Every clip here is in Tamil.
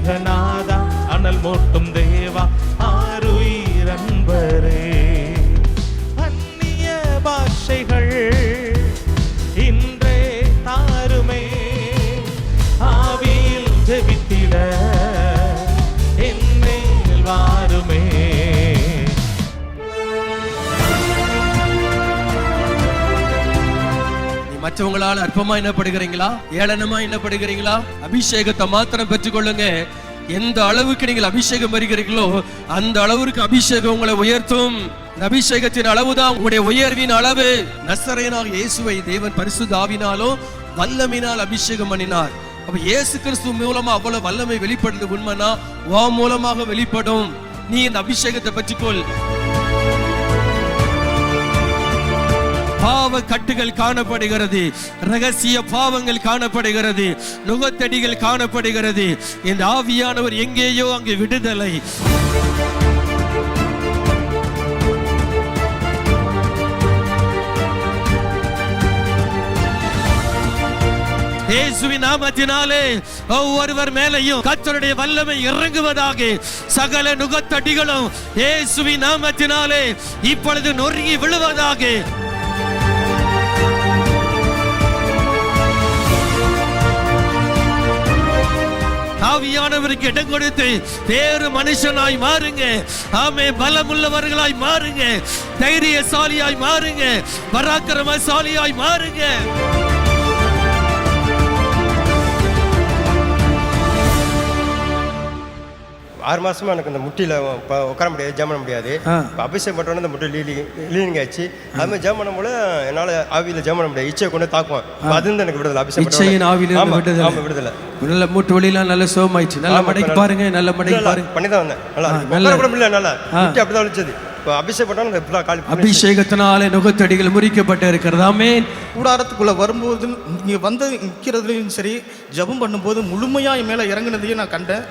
ஏகநாதா அனல் மூட்டும் தேவா ஆருயிரன்பரே. அந்நிய பாஷைகள் இன்றே தாருமே, ஆவியில் ஜெபித்திட என்னேல் வாருமே. மற்றவங்களால் அற்பமா எண்ணப்படுகிறீங்களா, ஏளனமா எண்ணப்படுகிறீங்களா? அபிஷேகத்தை மாத்திரம் பெற்றுக்கொள்ளுங்க. எந்த அளவுக்கு நீங்கள் அபிஷேகம் வருகிறீர்களோ அந்த அளவுக்கு அபிஷேகம் உங்களை உயர்த்தும். அபிஷேகத்தின் அளவுதான் உங்களுடைய உயர்வின் அளவு. நசரேயனாகிய இயேசுவை தேவன் பரிசுத்த ஆவினாலும் வல்லமையினால் அபிஷேகம் பண்ணினார். அப்ப இயேசு கிறிஸ்து மூலமா அவ்வளவு வல்லமை வெளிப்படுது உண்மைனா வா மூலமாக வெளிப்படும். நீ இந்த அபிஷேகத்தை பெற்றுக்கொள். பாவ கட்டுகள் காணப்படுகிறது, ரகசிய பாவங்கள் காணப்படுகிறது, நுகத்தடிகள் காணப்படுகிறது. இந்த ஆவியானவர் எங்கேயோ அங்கு விடுதலை. இயேசுவின் நாமத்தினாலே ஒவ்வொருவர் மேலையும் கர்த்தருடைய வல்லமை இறங்குவதாக. சகல நுகத்தடிகளும் இயேசுவின் நாமத்தினாலே இப்பொழுது நொறுங்கி விழுவதாக. ஆவியானவருக்கு இடம் கொடுத்து வேறு மனுஷனாய் மாறுங்க. ஆமே, பலமுள்ளவர்களாய் மாறுங்க, தைரியசாலியாய் மாறுங்க, பராக்கிரமசாலியாய் மாறுங்க. 6 மாசமா எனக்கு இந்த முட்டியில் உட்கார முடியாது, ஜெபம் பண்ண முடியாது. அபிஷேகம் பண்ணுறோன்னு இந்த முட்டை லீனிங் ஆச்சு. அதுமாதிரி ஜெபம் பண்ணும் போல என்னால் ஆவியில் ஜெபம் பண்ண முடியாது, இச்சையை கொண்டு தாக்குவேன். அது வந்து எனக்கு விடுதலை. அபிஷேகம் விடுதலை. நல்ல மூட்டு வழியெல்லாம் நல்ல சோமாயிடுச்சு. நல்ல மடைக்கு பாருங்க, நல்ல மடைக்கு பாருங்க. பண்ணி தான் வந்தேன். நல்லா கூட முடியல, நல்லா முட்டி அப்படிதான் வலிச்சது. அபிஷேகத்தினாலே நுகத்தடிகள் முறிக்கப்பட்டு இருக்கிறது. ஆமென். கூடாரத்துக்குள்ள வரும்போது இங்க வந்து நிற்கிறதுலையும் சரி, ஜெபம் பண்ணும்போது முழுமையா என் மேல இறங்குனதையும் நான் கண்டேன்.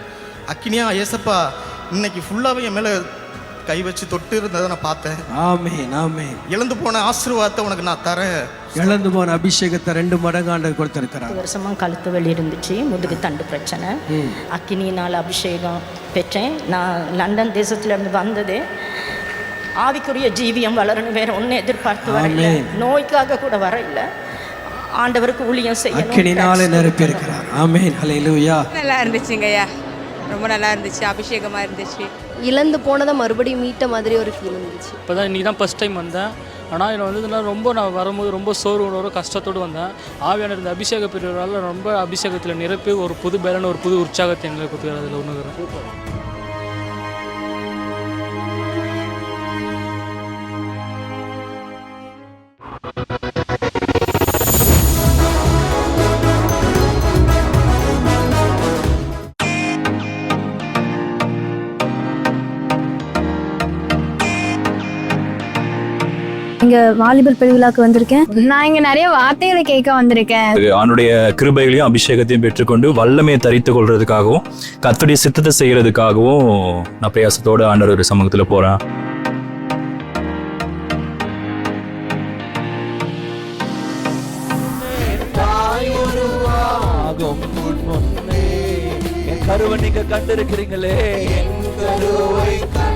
அக்கினியா ஏசப்பா இன்னைக்கு ஃபுல்லாவே என் மேல கை வச்சு தொட்டு இருந்ததை நான் பார்த்தேன். ஆமென், ஆமென். இழந்து போன ஆசீர்வாதத்தை உனக்கு நான் தரேன். இழந்து போன அபிஷேகத்தை 2 மடங்கு ஆண்டவர் கொடுத்திருக்கிறார். 10 வருஷமா கழுத்து வலி இருந்துச்சு, முதுகு தண்டு பிரச்சனை. அக்கினியினால் அபிஷேகம் பெற்றேன். நான் லண்டன் தேசத்துலேருந்து வந்தது ஆவிக்குரிய ஜீவியம் வளரணும், வேற ஒன்றும் எதிர்பார்த்து வரல, நோய்க்காக கூட வர இல்லை. ஆண்டவருக்கு ஊழியம் செய்யணும். அக்கினியினாலே நிரப்பி இருக்கிறார். ஆமென், ஹல்லேலூயா. நல்லா இருந்துச்சுங்கய்யா, ரொம்ப நல்லா இருந்துச்சு, அபிஷேகமாக இருந்துச்சு. இழந்து போனதை மறுபடியும் மீட்ட மாதிரி ஒரு ஃபீல் இருந்துச்சு. இப்போ தான் இன்றைக்கி தான் ஃபஸ்ட் டைம் வந்தேன். ஆனால் என்னை வந்ததுனா நான் வரும்போது ரொம்ப சோர்வு கஷ்டத்தோடு வந்தேன். ஆவியான இந்த அபிஷேக பிரிவுகளால் ரொம்ப அபிஷேகத்தில் நிரப்பி ஒரு புது பேலன், ஒரு புது உற்சாகத்தை எங்களை கொடுத்து அதில் ஒன்றுகிறேன். இங்க வாலிபர் பெருவிழாக்கு வந்திருக்கேன். நான் இங்க நிறைய வார்த்தைகளை கேட்க வந்திருக்கேன். அவனுடைய கிருபைகளையும் அபிஷேகத்தையும் பெற்றுக்கொண்டு வல்லமையை தரித்து கொள்றதுக்காகவும் கர்த்தருடைய சித்தத்தை செய்யறதுக்காகவும் நான் பிரயாசத்தோட ஆண்டவர் சமூகத்துல போறேன். கருவை நீங்க கண்டிருக்கிறீங்களே,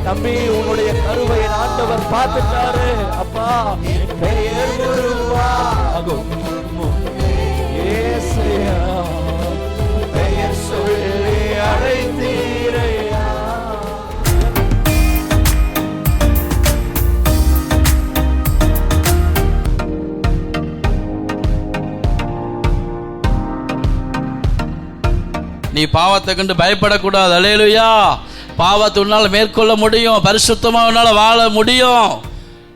தம்பி உன்னுடைய கருவை ஆண்டவர் பார்த்துட்டாரு. அப்பா பெயர் உருவாகும் பெயர் சொல்லி அழைத்தீரையா. நீ பாவத்தை கண்டு பயப்படக்கூடாது. அல்லேலூயா. பாவத்தை உன்னால் மேற்கொள்ள முடியும், பரிசுத்தமாக உன்னால் வாழ முடியும்.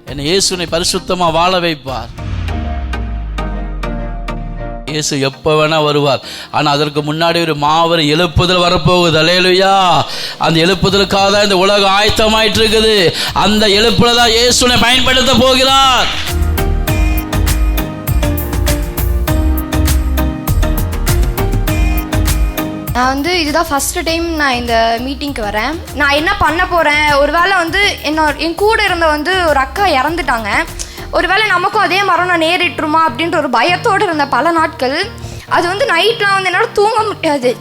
என்னை இயேசுனை பரிசுத்தமாக வாழ வைப்பார். இயேசு எப்போ வேணா வருவார். ஆனால் அதற்கு முன்னாடி ஒரு மாபெரும் எழுப்புதல் வரப்போகுது. அல்லேலூயா. அந்த எழுப்புதலுக்காக தான் இந்த உலகம் ஆயத்தமாயிட்டு இருக்குது. அந்த எழுப்புதலை தான் இயேசுனை பயன்படுத்த போகிறார். நான் இதுதான் ஃபஸ்ட்டு டைம் நான் இந்த மீட்டிங்க்கு வரேன். நான் என்ன பண்ண போகிறேன், ஒருவேளை என் கூட இருந்த ஒரு அக்கா இறந்துட்டாங்க, ஒருவேளை நமக்கும் அதே மரணம் நேரிட்டுருமா அப்படின்ற ஒரு பயத்தோடு இருந்த பல நாட்கள். அது நைட்லாம் என்னால் தூங்க முடியாது.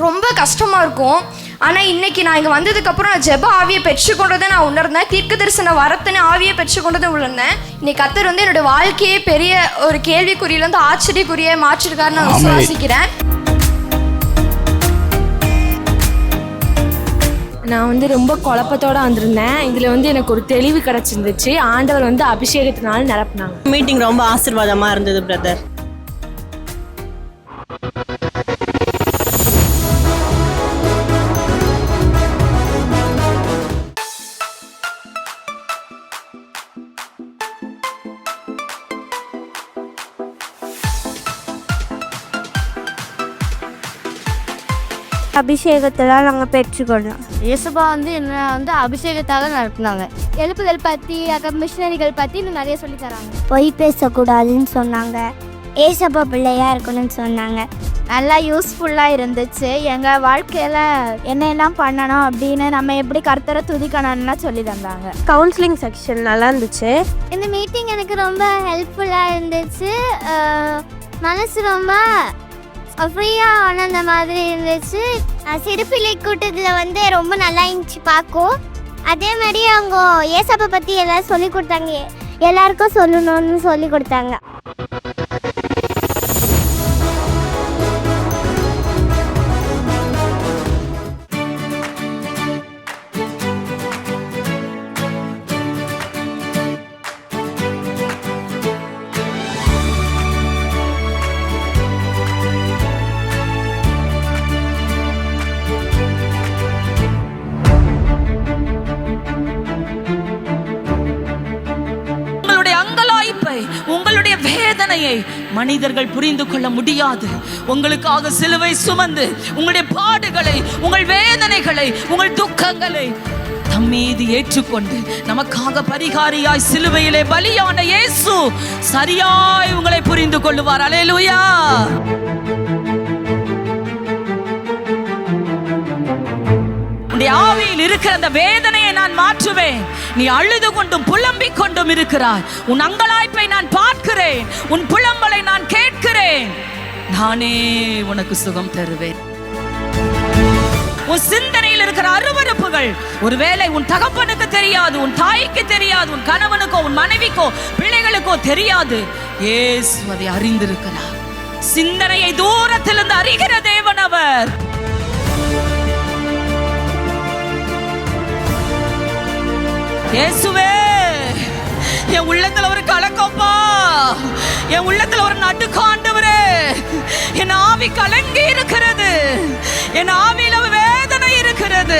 ரொம்ப கஷ்டமாக இருக்கும். ஆனால் இன்னைக்கு நான் இங்கே வந்ததுக்கப்புறம் நான் ஜெப ஆவியை பெற்றுக்கொண்டதை நான் உணர்ந்தேன். தீர்க்க தரிசன வரத்தின ஆவியை பெற்றுக்கொண்டதை உணர்ந்தேன். இன்னைக்கு கர்த்தர் வந்து என்னோட வாழ்க்கையே பெரிய ஒரு கேள்விக்குறியிலேருந்து ஆச்சரியக்குறியை மாற்றிருக்காருன்னு நான் விசுவாசிக்கிறேன். நான் வந்து ரொம்ப குழப்பத்தோடு வந்திருந்தேன். இதில் வந்து எனக்கு ஒரு தெளிவு கிடச்சிருந்துச்சு. ஆண்டவர் வந்து அபிஷேகத்தினால நிரப்பினாங்க. மீட்டிங் ரொம்ப ஆசீர்வாதமாக இருந்தது பிரதர். அபிஷேகத்தெல்லாம் நாங்கள் பெற்றுக்கொண்டோம். இயேசுபா வந்து என்ன வந்து அபிஷேகத்தாக நடத்தினாங்க. எழுப்புதல் பற்றி மிஷனரிகள் பற்றி இன்னும் நிறைய சொல்லி தராங்க. பொய் பேசக்கூடாதுன்னு சொன்னாங்க. ஏசப்பா பிள்ளையாக இருக்கணும்னு சொன்னாங்க. நல்லா யூஸ்ஃபுல்லாக இருந்துச்சு. எங்கள் வாழ்க்கையில் என்னெல்லாம் பண்ணணும் அப்படின்னு நம்ம எப்படி கர்த்தரை துதிக்கணும்னா சொல்லி தந்தாங்க. கவுன்சிலிங் செக்ஷன் நல்லா இருந்துச்சு. இந்த மீட்டிங் எனக்கு ரொம்ப ஹெல்ப்ஃபுல்லாக இருந்துச்சு. மனசு ரொம்ப ஃப்ரீயாக ஆனந்த மாதிரி இருந்துச்சு. சிறுபிள்ளை கூட்டத்தில் வந்து ரொம்ப நல்லா இருந்துச்சு பார்க்கும். அதே மாதிரி அவங்க ஏசப்பை பற்றி எல்லாம் சொல்லி கொடுத்தாங்க. எல்லாருக்கும் சொல்லணும்னு சொல்லி கொடுத்தாங்க. உங்களுடைய வேதனையை மனிதர்கள் புரிந்து கொள்ள முடியாது. உங்களுக்காக சிலுவை சுமந்து உங்களுடைய பாடுகளை, உங்கள் வேதனைகளை, உங்கள் துக்கங்களை தம் மீது ஏற்றுக்கொண்டு நமக்காக பரிகாரியாய் சிலுவையிலே பலியான இயேசு சரியாய் உங்களை புரிந்து கொள்ளுவார். அல்லேலூயா. ஆவியில் இருக்கிற அந்த வேதனையை நான் மாற்றுவேன். நீ அழுது கொண்டும் புலம்பிக் கொண்டும் இருக்கிறாய். உன் அங்கலாய்ப்பை நான் பார்க்கிறேன். உன் புலம்பலை நான் கேட்கிறேன். நானே உனக்கு சுகம் தருவேன். உன் சிந்தனையில் இருக்கிற அருவருப்புகள் ஒருவேளை உன் தகப்பனுக்கு தெரியாது, உன் தாய்க்கு தெரியாது, உன் கணவனுக்கோ உன் மனைவிக்கோ பிள்ளைகளுக்கோ தெரியாது. இயேசு அதை அறிந்திருக்கிறார். சிந்தனையை தூரத்திலிருந்து அறிகிற தேவன் அவர். இயேசுவே, என் உள்ளத்துல ஒரு கலக்கம்பா, என் உள்ளத்துல ஒரு நடுக்கம் ஆண்டவரே. என் ஆவி கலங்கி இருக்கிறது, என் ஆவியில வேதனை இருக்கிறது.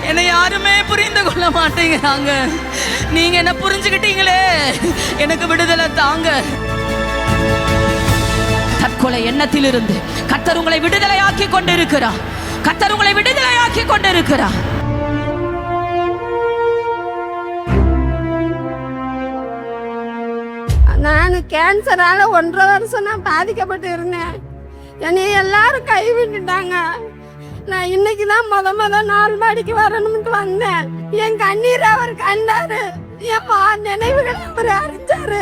என்னை யாருமே புரிந்து கொள்ள மாட்டேங்கிறாங்க. நீங்க என்ன புரிஞ்சுக்கிட்டீங்களே, எனக்கு விடுதலை தாங்க. தற்கொலை எண்ணத்திலிருந்து கர்த்தர் உங்களை விடுதலையாக்கி கொண்டிருக்கிறார். கர்த்தர் உங்களை விடுதலையாக்கி கொண்டிருக்கிறார். நான் கேன்சரால் 1.5 வருஷம் நான் பாதிக்கப்பட்டு இருந்தேன். என்னை எல்லாரும் கைவிட்டுட்டாங்க. நான் இன்னைக்கு தான் முத 4 மாடிக்கு வரணும்னு வந்தேன். என் கண்ணீர் அவர் கண்டாரு. என் நினைவுகள் அவர் அறிஞ்சாரு.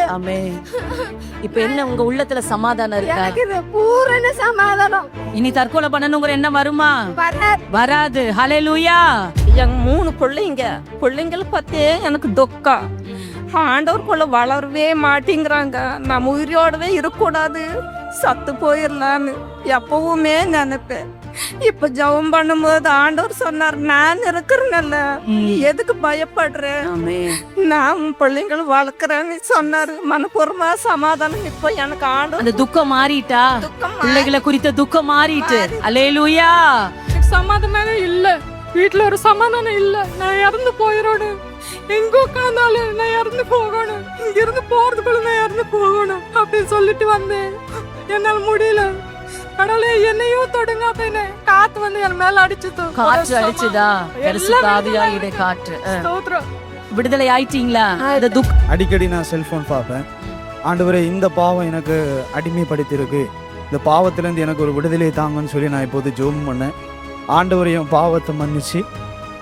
இப்ப என்ன உங்க உள்ளத்துல சமாதானம் இருக்கா? பூரண சமாதானம். இனி தற்கொலை பண்ணணுங்கிற என்ன வருமா? வராது. ஹல்லேலூயா. எங்க 3 பிள்ளைங்களை பத்தி எனக்கு துக்கம். ஆண்டவருக்குள்ள வளரவே மாட்டேங்கிறாங்க. நம்ம உயிரோடவே இருக்கக்கூடாது, சத்து போயிடலான்னு எப்பவுமே நினைப்பேன். இப்ப ஜெபம் பண்ணும்போது ஆண்டவர் சொன்னார், நான் இருக்கிறேன்ல, எதுக்கு பயப்படுற, நான் உன் பிள்ளைங்களை வளர்க்கிறேன்னு சொன்னாரு. மனப்பூர்வமா சமாதானம். இப்ப எனக்கு ஆண்டவர் அந்த துக்கம் மாறிட்டா, பிள்ளைகளை குறித்த துக்கம் மாறிட்டு. அல்லேலூயா. சமாதானம் இல்ல, வீட்டுல ஒரு சமாதானம் இல்ல. நான் இறந்து போயிடணும். எங்க உட்கார்ந்தாலும் நான் இறந்து போகணும், இங்க இருந்து போறதுக்குள்ள நான் இறந்து போகணும் அப்படின்னு சொல்லிட்டு வந்தேன். என்னால முடியல. கடவுளே என்னையும் தொடுங்க அப்படின்னு காத்து வந்து என் மேல அடிச்சுது. காற்று அடிச்சுதா? பரிசுத்தாவியாகிய காற்று. விடுதலை ஆயிட்டீங்களா? அடிக்கடி நான் செல்போன் பார்ப்பேன். ஆண்டவரே, இந்த பாவம் எனக்கு அடிமைப்படுத்தியிருக்கு, இந்த பாவத்திலேருந்து எனக்கு ஒரு விடுதலை தாங்கன்னு சொல்லி நான் இப்போது ஜெபம் பண்ணேன். ஆண்டவர் என் பாவத்தை மன்னிச்சு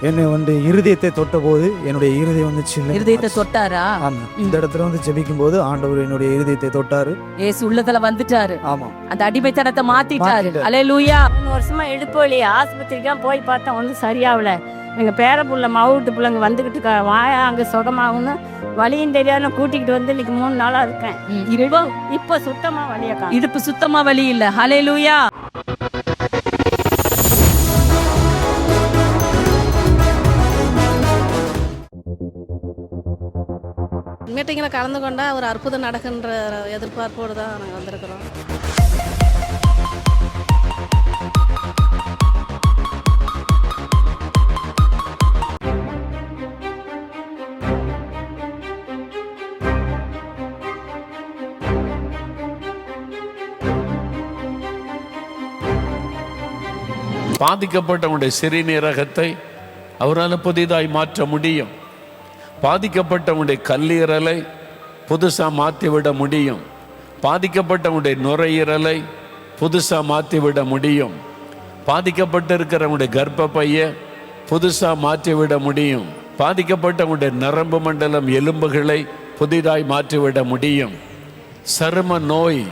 என்னை இருதயத்தை தொட்ட போது என்னுடைய இருதயம் சின்ன இருதயத்தை தொட்டாரா? ஆமா, இந்த இடத்துல ஜெபிக்கும் போது ஆண்டவர் என்னுடைய இருதயத்தை தொட்டாரு. ஏசு உள்ளத்துல வந்துட்டாரு. ஆமா, அந்த அடிமைத்தனத்தை மாத்திட்டாரு. அல்லேலூயா. 3 வருஷமா இடுப்பு வலி, ஆஸ்பத்திரிக்கு தான் போய் பார்த்தா சரியாகல. எங்கள் பேர புள்ள மவுட்டு பிள்ளைங்க வந்துக்கிட்டு வாயா அங்கே சுகமாகுன்னு வலியும் தெரியாத கூட்டிக்கிட்டு வந்து இன்னைக்கு 3 நாளாக இருக்கேன். இப்போ சுத்தமாக வலியை இடுப்பு சுத்தமா வலி இல்லை. ஹல்லேலூயா. மீட்டிங்கில் கலந்து கொண்டா ஒரு அற்புதம் நடக்குன்ற எதிர்பார்ப்போடு தான் நாங்கள் வந்திருக்கிறோம். பாதிக்கப்பட்டவனுடைய சிறுநீரகத்தை அவரால் புதிதாய் மாற்ற முடியும். பாதிக்கப்பட்டவனுடைய கல்லீரலை புதுசாக மாற்றிவிட முடியும். பாதிக்கப்பட்டவனுடைய நுரையீரலை புதுசாக மாற்றிவிட முடியும். பாதிக்கப்பட்டிருக்கிறவனுடைய கர்ப்பப்பையை புதுசாக மாற்றிவிட முடியும். பாதிக்கப்பட்டவனுடைய நரம்பு மண்டலம் எலும்புகளை புதிதாய் மாற்றிவிட முடியும். சரும நோய்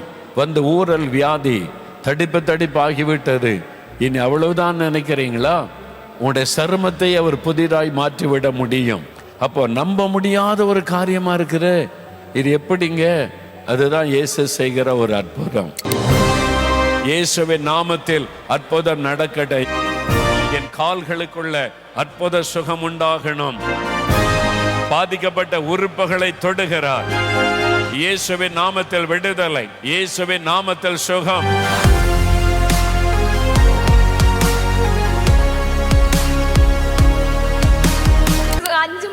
ஊரல் வியாதி தடிப்பாகிவிட்டது, இனி அவ்வளவுதான் நினைக்கிறீங்களா? உங்களுடைய சருமத்தை அவர் புதிதாய் மாற்றிவிட முடியும். அப்போ நம்ப முடியாத ஒரு காரியமா இருக்குது. இது எப்படிங்க? அதுதான் இயேசு செய்கிற ஒரு அற்புதம். இயேசுவின் நாமத்தில் அற்புதம் நடக்கட்டும். என் கால்களுக்குள்ள அற்புத சுகம் உண்டாகணும். பாதிக்கப்பட்ட உறுப்புகளை தொடுகிறார். இயேசுவின் நாமத்தில் விடுதலை, இயேசுவின் நாமத்தில் சுகம்.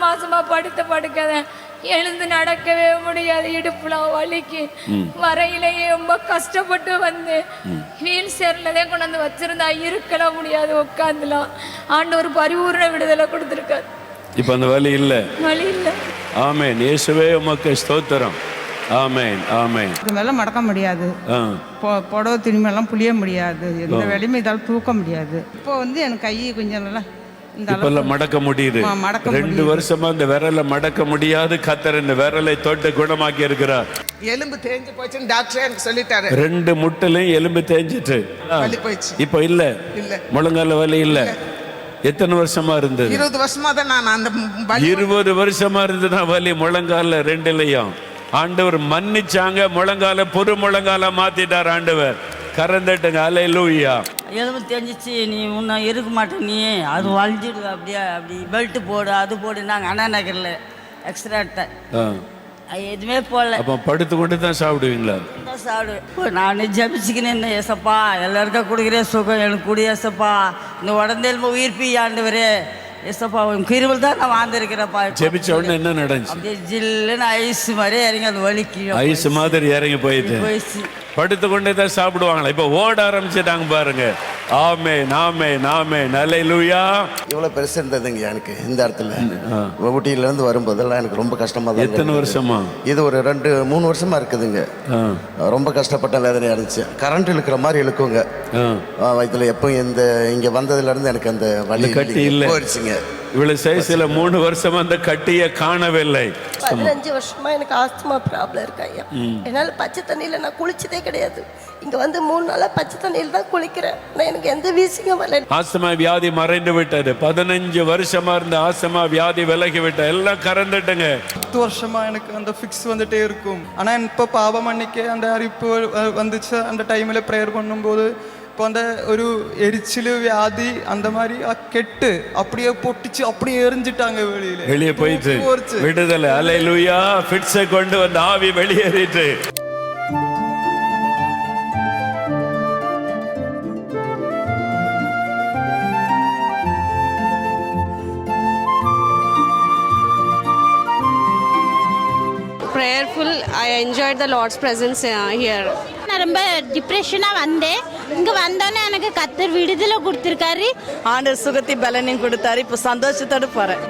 மாசமா படுக்கதான் எழுந்து நடக்கவே முடியாது. இடுப்புல வலிக்கு வரையிலேயே ரொம்ப கஷ்டப்பட்டு வந்து வீல் சேர்லதே கொண்டு வந்து வச்சிருந்தா இருக்கல முடியாது, உட்காந்துலாம். ஆண்டவர் பரிபூர்ண விடுதலை கொடுத்திருக்காரு. இப்ப அந்த வலி இல்ல, வலி இல்ல. ஆமென். இயேசுவே உமக்கு ஸ்தோத்திரம். ஆமென், ஆமென். மேல மடக்க முடியாது, புடவை துணிமெல்லாம் புளிய முடியாது, எந்த வேலையுமே இதால் தூக்க முடியாது. இப்போ எனக்கு கை கொஞ்சம் நல்லா இப்பெல்லாம் மடக்க முடியுது. 2 வருஷமா இந்த விரலை மடக்க முடியாது. கர்த்தர் இந்த விரலை தொட்டு குணமாக்கி இருக்கிறார். எலும்பு தேஞ்சு போச்சுன்னு டாக்டர் எனக்கு சொல்லிட்டாரு. 2 முட்டிலையும் எலும்பு தேஞ்சிட்டு இப்ப இல்ல, முழங்கால வலி இல்ல. எத்தனை வருஷமா இருந்தது? 20 வருஷமா தான் நான் அந்த 20 வருஷமா இருந்துதான் வலி முழங்கால 2லையும். ஆண்டவர் மன்னிச்சாங்க, முழங்கால புது முழங்கால மாத்திட்டார் ஆண்டவர். கறந்துட்டுங்க. அல்லேலூயா. எலும்பு தெரிஞ்சிச்சு, நீ முன்ன இருக்க மாட்டேன், நீ அது வலிஞ்சிடு, அப்படியே அப்படி பெல்ட் போடு, அது போடு. நாங்கள் அண்ணா நகரில் எக்ஸ்ட்ரா எடுத்தேன், எதுவுமே போடல. அப்போ படுத்து கொண்டு தான் சாப்பிடுவீங்களா? சாப்பிடுவேன். நான் ஜபிச்சுக்கினேன், ஏசப்பா எல்லாருக்கும் கொடுக்குறே சுகம் எனக்கு கூடிய ஏசப்பா, இந்த உடந்தெலும்பு உயிர்ப்பி ஆண்டவரே ஏசப்பா, கிருபையில் தான் நான் வாழ்ந்துருக்கிறப்பா. ஜெபிச்ச உடனே என்ன நடந்துச்சு? அப்படியே ஜில்லுன்னு ஐஸ் மாதிரி இறங்கி அந்த வலிக்கு ஐஸ் மாதிரி இறங்கி போயிட்டு படுத்து கொண்டே தான் சாப்பிடுவாங்களா? இப்போ ஓட ஆரம்பிச்சுட்டாங்க பாருங்க. ஆமென், ஆமென், ஆமென். அல்லேலூயா. இவ்வளோ பெருசு இருந்ததுங்க எனக்கு இந்த இடத்துல. ஊட்டியிலேருந்து வரும்போதெல்லாம் எனக்கு ரொம்ப கஷ்டமாக தான். எத்தனை வருஷமா? இது ஒரு 2-3 வருஷமா இருக்குதுங்க. ரொம்ப கஷ்டப்பட்ட வேதனையாக இருந்துச்சு. கரண்ட் இழுக்கிற மாதிரி இழுக்குங்க வயிற்றுல. எப்போ இங்கே வந்ததுலேருந்து எனக்கு அந்த வலி கட்டி இல்லை போயிடுச்சுங்க. இவ்வளவு சைஸ்ல 3 வருஷமா அந்த கட்டியை காணவில்லை. 15 வருஷமா எனக்கு ஆஸ்துமா ப்ராப்ளம் இருக்கு ஐயா. என்னால் பச்சை தண்ணியில் நான் குளிச்சதே கிடையாது. இங்க வந்து 3 நாளா பச்சை தண்ணியில் தான் குளிக்கிறேன். நான் எனக்கு எந்த வீசிங்கும் வரல. ஆஸ்துமா வியாதி மறைந்து விட்டது. 15 வருஷமா இருந்த ஆஸ்துமா வியாதி விலகி விட்டது. எல்லாம் கறந்துட்டுங்க. 10 வருஷமா எனக்கு அந்த ஃபிக்ஸ் வந்துட்டே இருக்கும். ஆனா இப்போ பாவம் அன்னைக்கு அந்த அரிப்பு வந்துச்சு. அந்த டைம்ல ப்ரேயர் பண்ணும்போது இப்போ அந்த ஒரு எரிச்சல் வியாதி அந்த மாதிரி கெட்டு அப்படியே பொட்டிச்சு அப்படியே எரிஞ்சிட்டாங்க. வெளியே போயிட்டு விடுதலை. அல்லேலூயா. ஃபிட்ஸை கொண்டு வந்த ஆவி வெளியேறிட்டு. Prayerful. I enjoyed the Lord's presence here. நான் ரொம்ப டிப்ரெஷனாக வந்தேன். இங்கே வந்தோன்னே எனக்கு கர்த்தர் விடுதலை கொடுத்துருக்காரு. ஆண்டவர் சுகத்தை பலனையும் கொடுத்தாரு. இப்போ சந்தோஷத்தோடு போகிறேன்.